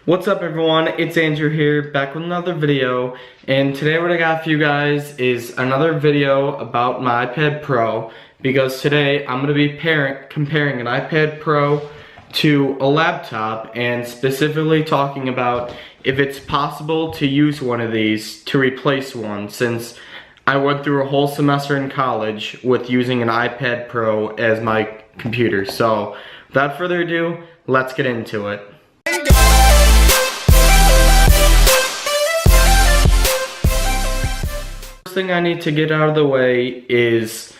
What's up everyone, it's Andrew here, back with another video, and today what I got for you guys is another video about my iPad Pro, because today I'm going to be comparing an iPad Pro to a laptop, and specifically talking about if it's possible to use one of these to replace one, since I went through a whole semester in college with using an iPad Pro as my computer. So without further ado, let's get into it. First thing I need to get out of the way is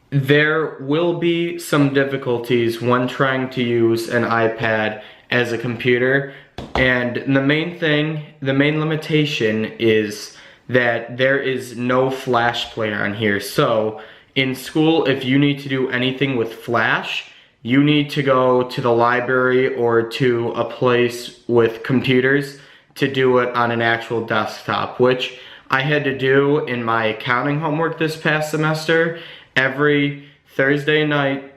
there will be some difficulties when trying to use an iPad as a computer, and the main limitation is that there is no Flash player on here. So in school, if you need to do anything with Flash, you need to go to the library or to a place with computers to do it on an actual desktop, which I had to do in my accounting homework this past semester. Every Thursday night,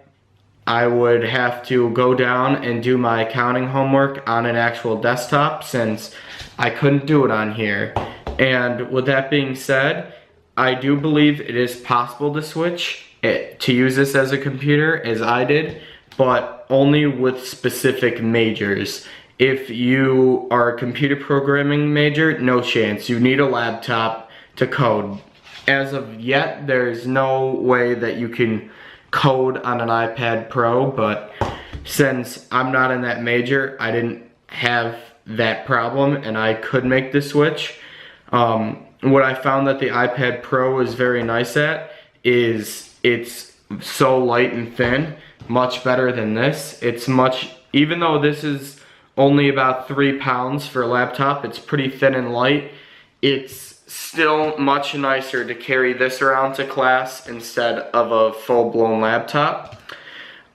I would have to go down and do my accounting homework on an actual desktop since I couldn't do it on here. And with that being said, I do believe it is possible to switch to use this as a computer, as I did, but only with specific majors. If you are a computer programming major, no chance. You need a laptop to code. As of yet, there's no way that you can code on an iPad Pro, but since I'm not in that major, I didn't have that problem and I could make the switch. What I found that the iPad Pro is very nice at is it's so light and thin, much better than this. Even though this is only about 3 pounds for a laptop, it's pretty thin and light. It's still much nicer to carry this around to class instead of a full-blown laptop.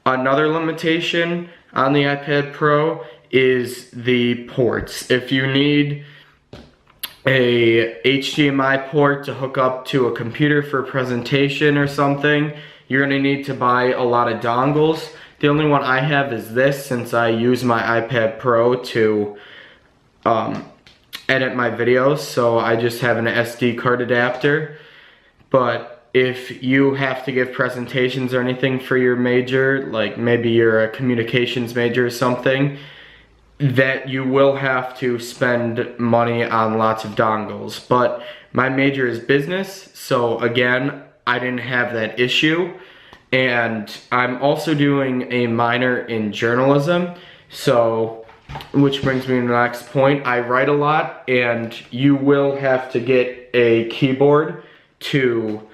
Another limitation on the iPad Pro is the ports. If you need a HDMI port to hook up to a computer for a presentation or something, you're going to need to buy a lot of dongles. The only one I have is this, since I use my iPad Pro to edit my videos, so I just have an SD card adapter. But if you have to give presentations or anything for your major, like maybe you're a communications major or something, that you will have to spend money on lots of dongles. But my major is business, so again, I didn't have that issue. And I'm also doing a minor in journalism, so, which brings me to the next point. I write a lot, and you will have to get a keyboard to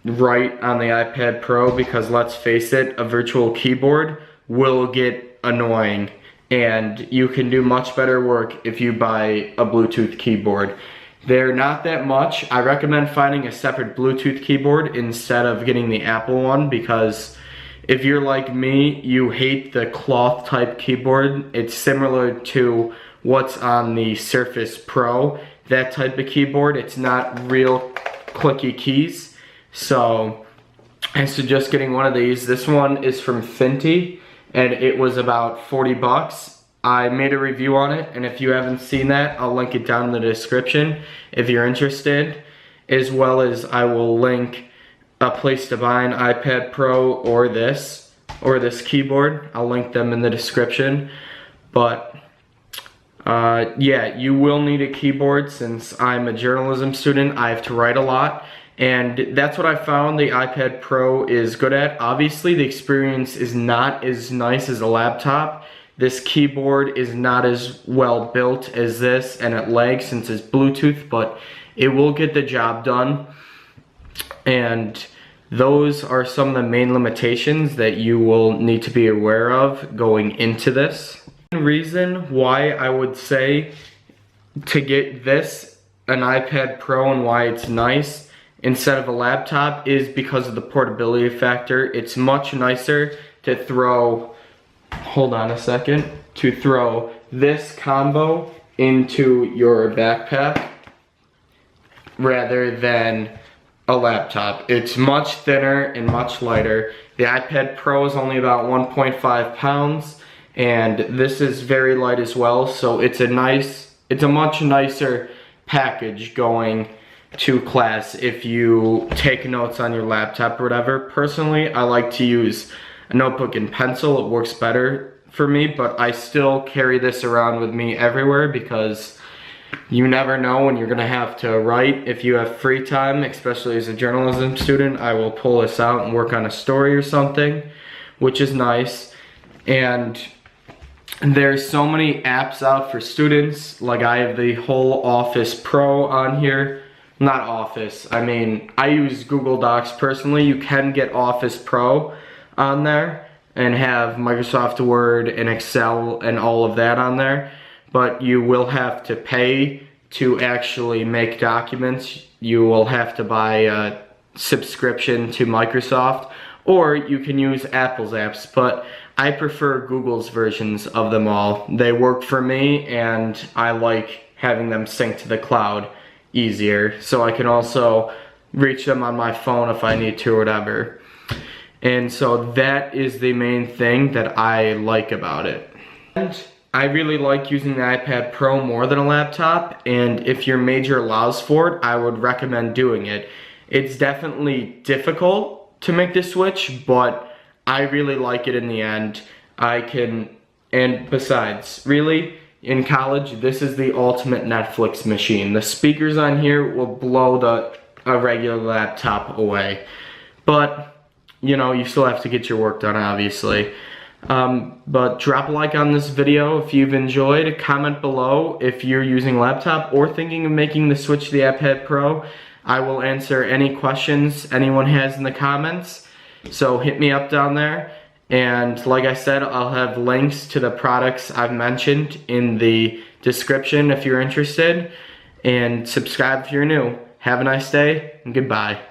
write on the iPad Pro, because let's face it, a virtual keyboard will get annoying, and you can do much better work if you buy a Bluetooth keyboard. They're not that much. I recommend finding a separate Bluetooth keyboard instead of getting the Apple one, because if you're like me, you hate the cloth type keyboard. It's similar to what's on the Surface Pro, that type of keyboard. It's not real clicky keys. So I suggest getting one of these. This one is from Finty, and it was about 40 bucks. I made a review on it, and if you haven't seen that, I'll link it down in the description if you're interested, as well as I will link a place to buy an iPad Pro or this keyboard. I'll link them in the description. But yeah, you will need a keyboard. Since I'm a journalism student, I have to write a lot, and that's what I found the iPad Pro is good at. Obviously, the experience is not as nice as a laptop. This keyboard is not as well built as this, and it lags since it's Bluetooth, but it will get the job done. And those are some of the main limitations that you will need to be aware of going into this. The reason why I would say to get this, an iPad Pro, and why it's nice instead of a laptop is because of the portability factor. It's much nicer to throw, hold on a second, to throw this combo into your backpack rather than a laptop. It's much thinner and much lighter. The iPad Pro is only about 1.5 pounds, and this is very light as well, so it's a much nicer package going to class if you take notes on your laptop or whatever. Personally, I like to use a notebook and pencil. It works better for me, but I still carry this around with me everywhere because you never know when you're gonna have to write. If you have free time, especially as a journalism student, I will pull this out and work on a story or something, which is nice. And there's so many apps out for students. Like I have the whole Office Pro on here. Not Office, I mean, I use Google Docs personally. You can get Office Pro on there and have Microsoft Word and Excel and all of that on there, but you will have to pay to actually make documents. You will have to buy a subscription to Microsoft, or you can use Apple's apps, but I prefer Google's versions of them all. They work for me, and I like having them sync to the cloud easier, so I can also reach them on my phone if I need to or whatever. And so that is the main thing that I like about it. And I really like using the iPad Pro more than a laptop, and if your major allows for it, I would recommend doing it. It's definitely difficult to make the switch, but I really like it in the end. And besides, really, in college, this is the ultimate Netflix machine. The speakers on here will blow a regular laptop away. But, you know, you still have to get your work done, obviously. But drop a like on this video if you've enjoyed. Comment below if you're using a laptop or thinking of making the switch to the iPad Pro. I will answer any questions anyone has in the comments. So hit me up down there. And like I said, I'll have links to the products I've mentioned in the description if you're interested. And subscribe if you're new. Have a nice day, and goodbye.